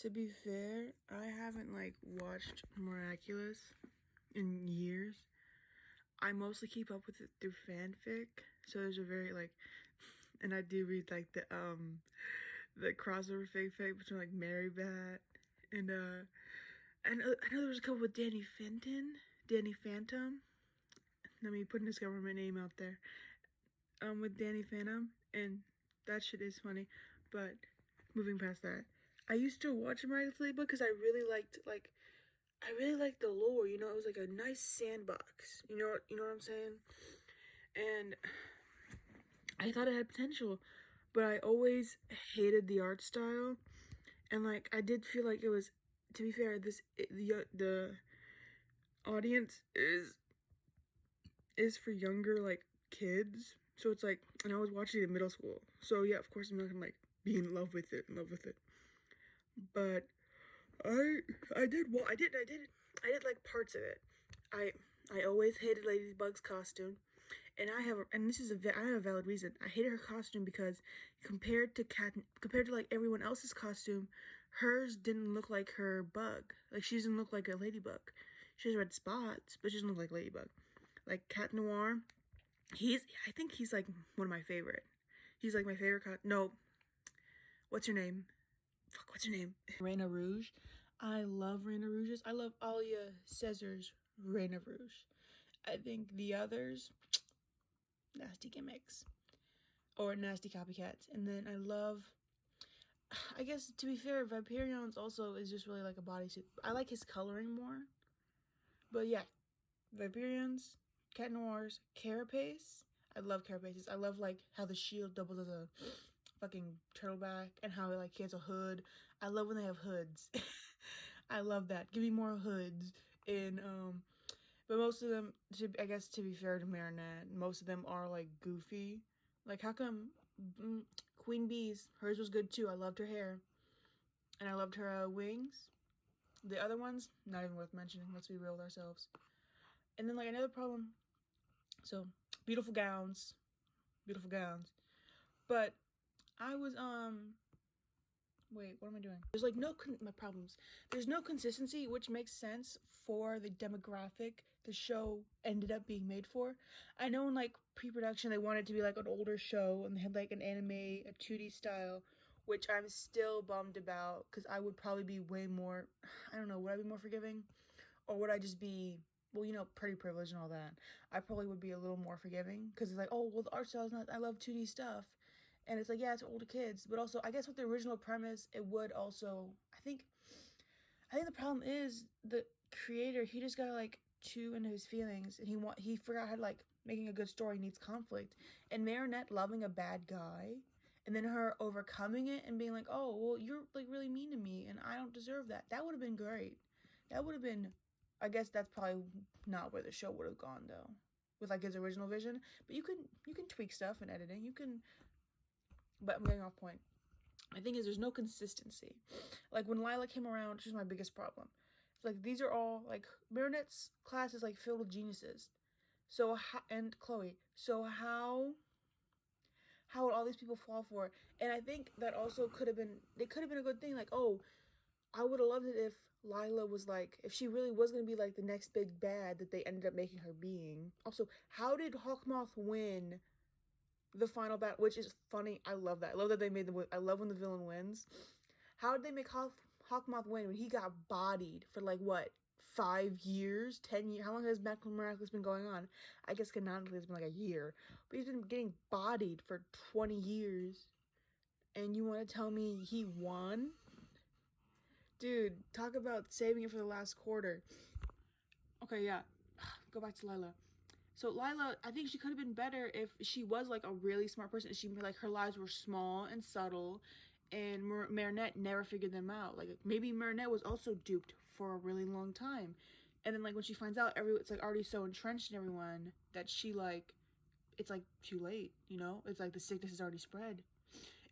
To be fair, I haven't like watched Miraculous in years. I mostly keep up with it through fanfic. So there's a very like, and I do read like the crossover fic between like Mary Bat and I know there was a couple with Danny Phantom. Let me put his government name out there. With Danny Phantom, and that shit is funny. But moving past that, I used to watch Miraculous Ladybug because I really liked the lore. You know, it was like a nice sandbox. You know what I'm saying? And I thought it had potential, but I always hated the art style, and like I did feel like it was. To be fair, the audience is for younger like kids, so it's like, and I was watching it in middle school, so yeah, of course I'm not gonna like be in love with it, but I did like parts of it. I always hated Ladybug's costume, and I have a valid reason. I hated her costume because compared to like everyone else's costume, hers didn't look like her bug. Like she doesn't look like a ladybug. She has red spots, but she doesn't look like Ladybug. Like Cat Noir, I think he's like one of my favorite. He's like my favorite no, what's her name? Rena Rouge. I love Rena Rouge's. I love Alia Caesar's Rena Rouge. I think the others, nasty gimmicks. Or nasty copycats. And then I guess to be fair, Vaperion's also is just really like a bodysuit. I like his coloring more. But yeah, Vaperion's, Cat Noir's, Carapace. I love Carapaces. I love like how the shield doubles as a fucking turtleback, and how like he has a hood. I love when they have hoods. I love that. Give me more hoods. And but most of them, I guess to be fair to Marinette, most of them are like goofy. Like how come Queen Bee's, hers was good too. I loved her hair, and I loved her wings. The other ones, not even worth mentioning. Let's be real with ourselves. And then like another problem. So beautiful gowns, but I was wait, what am I doing? There's like my problems. There's no consistency, which makes sense for the demographic the show ended up being made for. I know in like pre-production they wanted it to be like an older show, and they had like an anime, a 2D style, which I'm still bummed about because I would probably be way more, I don't know, would I be more forgiving? Or would I just be, well, you know, pretty privileged and all that. I probably would be a little more forgiving because it's like, oh, well, the art style is not, I love 2D stuff. And it's like, yeah, it's older kids. But also, I guess with the original premise, it would also, I think the problem is the creator, he just got like too into his feelings. And he forgot how to like, making a good story needs conflict. And Marinette loving a bad guy, and then her overcoming it and being like, oh, well, you're like really mean to me and I don't deserve that. That would have been great. That would have been, I guess that's probably not where the show would have gone though, with like his original vision. But you can tweak stuff in editing. But I'm getting off point. My thing is, there's no consistency. Like when Lila came around, she's my biggest problem. It's like these are all like Marinette's class is like filled with geniuses. So and Chloe. So how would all these people fall for it? And I think that also could have been a good thing. Like, oh, I would have loved it if Lila was like, if she really was going to be like the next big bad that they ended up making her being. Also, how did Hawkmoth win the final battle? Which is funny. I love that. I love that they made I love when the villain wins. How did they make Hawkmoth win when he got bodied for like, what, 5 years? 10 years? How long has Miraculous been going on? I guess canonically it's been like a year. But he's been getting bodied for 20 years. And you want to tell me he won? Dude, talk about saving it for the last quarter. Okay, yeah. Go back to Lila. So Lila, I think she could have been better if she was like a really smart person. She like her lies were small and subtle, and Marinette never figured them out. Like maybe Marinette was also duped for a really long time, and then like when she finds out, it's like already so entrenched in everyone that she like, it's like too late. You know, it's like the sickness is already spread,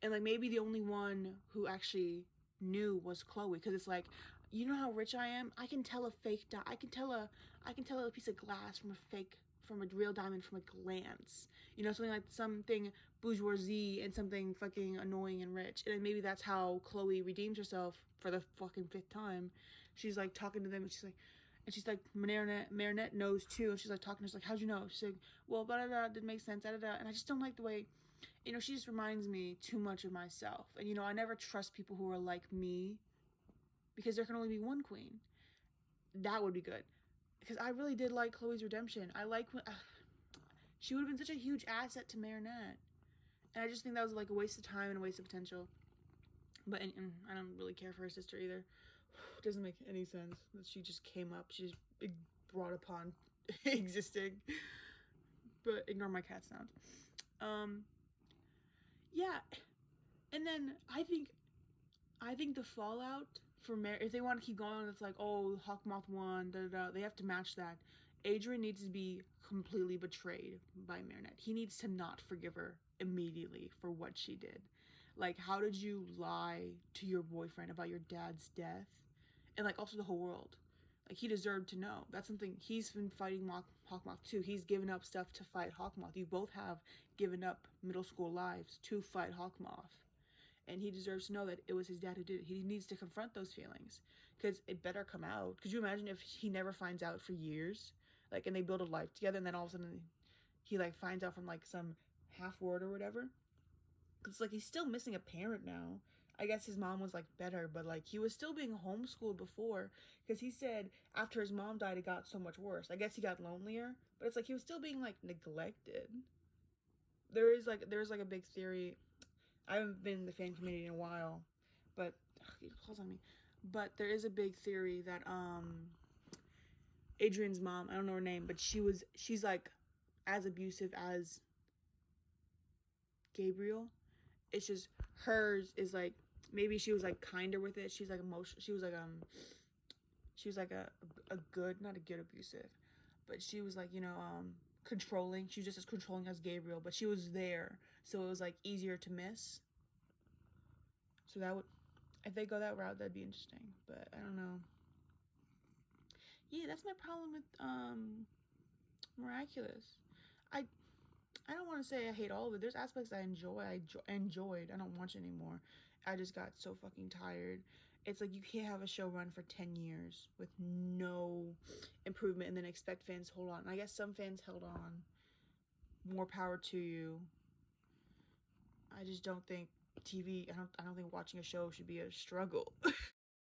and like maybe the only one who actually knew was Chloe, because it's like, you know how rich I am? I can tell a fake I can tell a piece of glass from a fake from a real diamond from a glance. You know, something like something bourgeoisie and something fucking annoying and rich. And then maybe that's how Chloe redeems herself for the fucking 5th time. She's like talking to them, and she's like, Marinette knows too. And she's like talking to her, she's like, how'd you know? She's like, well, blah, blah, blah, didn't make sense, da, da, da. And I just don't like the way, you know, she just reminds me too much of myself. And, you know, I never trust people who are like me because there can only be one queen. That would be good. Because I really did like Chloe's redemption. I like when she would have been such a huge asset to Marinette. And I just think that was like a waste of time and a waste of potential. But and I don't really care for her sister either. It doesn't make any sense that she just came up. She just brought upon existing. But ignore my cat sound. Yeah. And then I think the fallout for if they want to keep going, it's like, oh, Hawkmoth won, da da da. They have to match that. Adrian needs to be completely betrayed by Marinette. He needs to not forgive her immediately for what she did. Like, how did you lie to your boyfriend about your dad's death? And, like, also the whole world. Like, he deserved to know. That's something, he's been fighting Hawkmoth too. He's given up stuff to fight Hawkmoth. You both have given up middle school lives to fight Hawkmoth. And he deserves to know that it was his dad who did it. He needs to confront those feelings. Because it better come out. Could you imagine if he never finds out for years? Like, and they build a life together, and then all of a sudden he, like, finds out from, like, some half word or whatever. Because, like, he's still missing a parent now. I guess his mom was, like, better, but, like, he was still being homeschooled before. Because he said after his mom died, it got so much worse. I guess he got lonelier. But it's like he was still being, like, neglected. There's, like, a big theory. I haven't been in the fan community in a while. But, he calls on me. But there is a big theory that, Adrian's mom, I don't know her name, but she's, like, as abusive as Gabriel. It's just hers is like, maybe she was like kinder with it. She's like emotional. She was like a good, not a good abusive, but she was like, you know, controlling. She was just as controlling as Gabriel, but she was there, so it was like easier to miss. So that would, if they go that route, that'd be interesting. But I don't know. Yeah, that's my problem with Miraculous. I don't want to say I hate all of it. There's aspects I enjoy. I enjoyed. I don't watch anymore. I just got so fucking tired. It's like you can't have a show run for 10 years with no improvement and then expect fans to hold on. And I guess some fans held on. More power to you. I just don't think TV, I don't think watching a show should be a struggle.